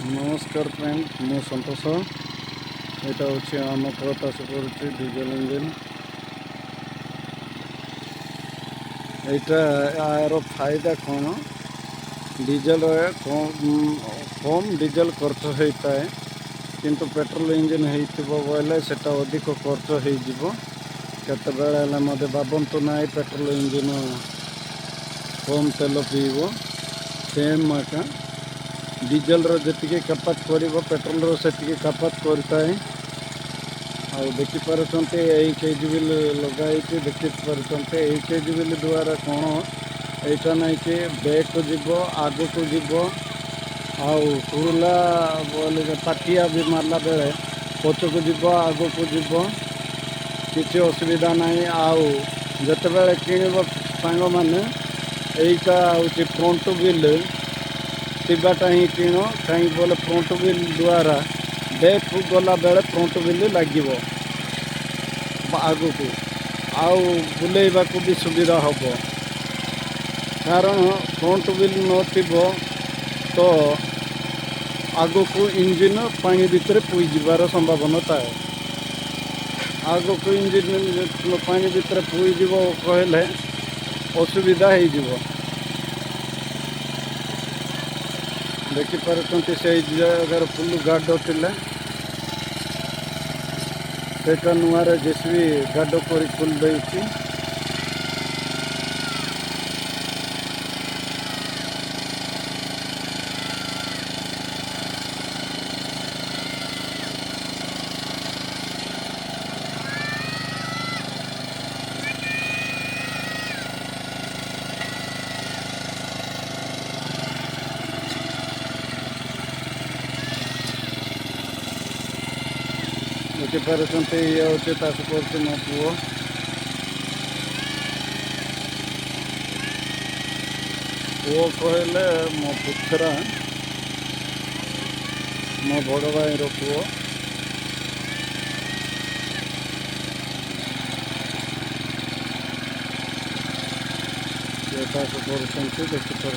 नमस्कार फ्रेंड मु संतोष यहाँ हूँ आम चाष कर डीजेल इंजिन यहाँ यार फायदा कौन डीजेल कम डीजेल खर्च होता है किंतु पेट्रोल इंजिन होले सेटा अधिक खर्च हो केतबेले मत भावतु ना पेट्रोल इंजिन कम तेल पीब सेम आका डीजेल जी कपात कर पेट्रोल से कपात करता है आ देखिपार केजीबिल लगाई देखिपार केजीबिल द्वारा कौन यहाँ नहीं कि बैक को जीव आग को जीव आउला बोले पाटिया भी मारला बेले पछ को जीव आग को जीव किसी असुविधा नहीं आउ जिते किणव सांग मैंने यहाँ हूँ फ्रंट व्हील टीबाटा ही किण कहीं बोले फ्रंट व्हील द्वारा बैक को गला बेले फ्रंट व्हील लगे आग को आउ बुलेवा को भी सुविधा हम कारण फ्रंट व्हील नथिब तो आग को इंजिन पानी भितर पुई जीवार संभावना है आग को इंजिन पानी भितर पुई जीव कहले असुविधा हो देखिपार से जगार फुल गाड थे नुआर जेसीबी गाड कर फुल देती देखिपार ये हूँ चाष कर मो पुओ पुओ कहले मो पुत्रा मो बड़ भाई पुओ चाष कर देखिपार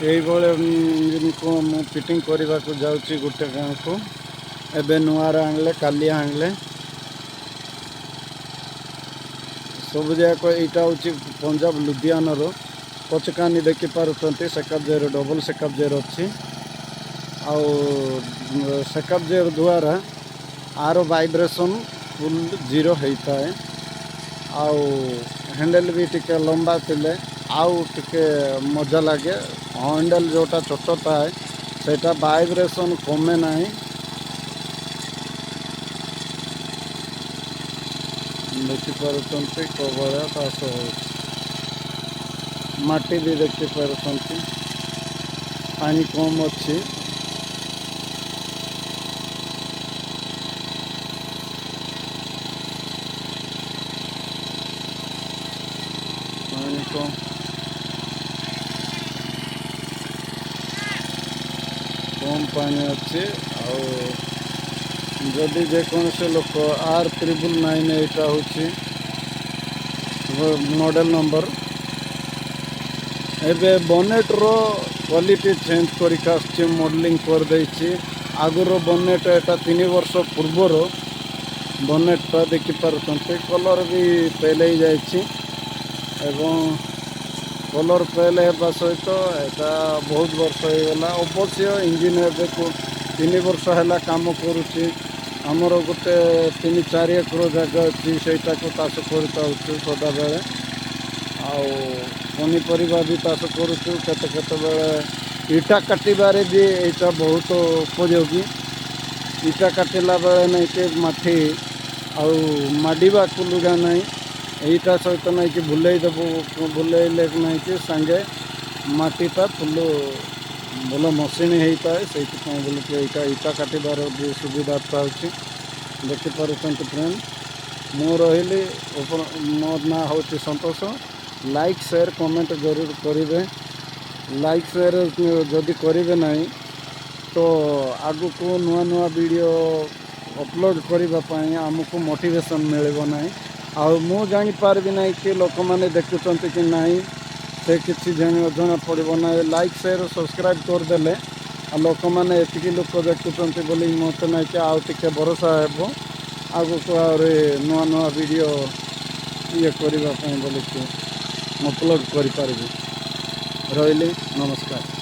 इंजिन को मु फिटिंग करने को जाऊँगी गोटे गाँव को एबे नुआर आणले काली आणले सब जाक यहाँ हूँ पंजाब लुधियाना पचकानी देखिपार सेकअप डबल सेकअप अच्छी सेकअप द्वारा आर वाइब्रेशन फुल जीरो होता है आउ हैंडल भी टिके लंबा थिले आउ टिके मजा लगे हैंडल जोटा छोट थाए सेटा वाइब्रेशन कमे ना देखिपार कबड़ा चाष हो माटी भी देखिपार पानी कम अच्छी पानी कम कम पानी अच्छे जदि जेकोसी लोक R999 यहाँ हूँ मॉडल नंबर एबे बनेट रो क्वालिटी चेंज कर मॉडलिंग कर देछि आगुर बनेट एटा 3 वर्ष पूर्वर बनेटा देखिपार कलर भी पेले जाइछि एवं कलर पेले होगा सहित यहाँ बहुत वर्ष होगा अवश्य इंजिन एवं को 3 वर्ष है काम करुच्ची आमर गोटे 3-4 एकर जगह अच्छी से चाष कर सदा बेले पनीपरिया भी चाष करुचु केते बेले इटा काटबारे भी यहाँ बहुत उपयोगी इटा काटिला बेले नहीं कि माटी आडिबा को लुगा नहीं यहीटा सहित नहीं कि बुले देव बुलेले नहीं कि सांगे माटीटा फुल ଭଲ ମସିନ୍ ହେଇଥାଏ, ସେଇଥିପାଇଁ ବୋଲିକି ଏଇଟା ଇଟା କାଟିବାର ବି ସୁବିଧା ଥାଉଛି। ଦେଖିପାରୁଛନ୍ତି ଫ୍ରେଣ୍ଡ, ମୁଁ ରହିଲି ମୋ ନାଁ ହେଉଛି ସନ୍ତୋଷ। ଲାଇକ୍ ସେୟାର କମେଣ୍ଟ ଜରୁର କରିବେ। ଲାଇକ୍ ସେୟାର ଯଦି କରିବେ ନାହିଁ ତ ଆଗକୁ ନୂଆ ନୂଆ ଭିଡ଼ିଓ ଅପଲୋଡ଼ କରିବା ପାଇଁ ଆମକୁ ମୋଟିଭେସନ୍ ମିଳିବ ନାହିଁ। ଆଉ ମୁଁ ଜାଣିପାରିବି ନାହିଁ କି ଲୋକମାନେ ଦେଖୁଛନ୍ତି କି ନାହିଁ, ସେ କିଛି ଜଣା ପଡ଼ିବ ନାହିଁ। ଲାଇକ୍ ସେୟାର ସବସ୍କ୍ରାଇବ୍ କରିଦେଲେ ଆଉ ଲୋକମାନେ ଏତିକି ଲୋକ ଦେଖୁଛନ୍ତି ବୋଲି ମୋତେ ନାହିଁ କି ଆଉ ଟିକେ ଭରସା ହେବ ଆଗକୁ ଆହୁରି ନୂଆ ନୂଆ ଭିଡ଼ିଓ କରିବା ପାଇଁ ବୋଲିକି ଅପଲୋଡ଼ କରିପାରିବି। ରହିଲି, ନମସ୍କାର।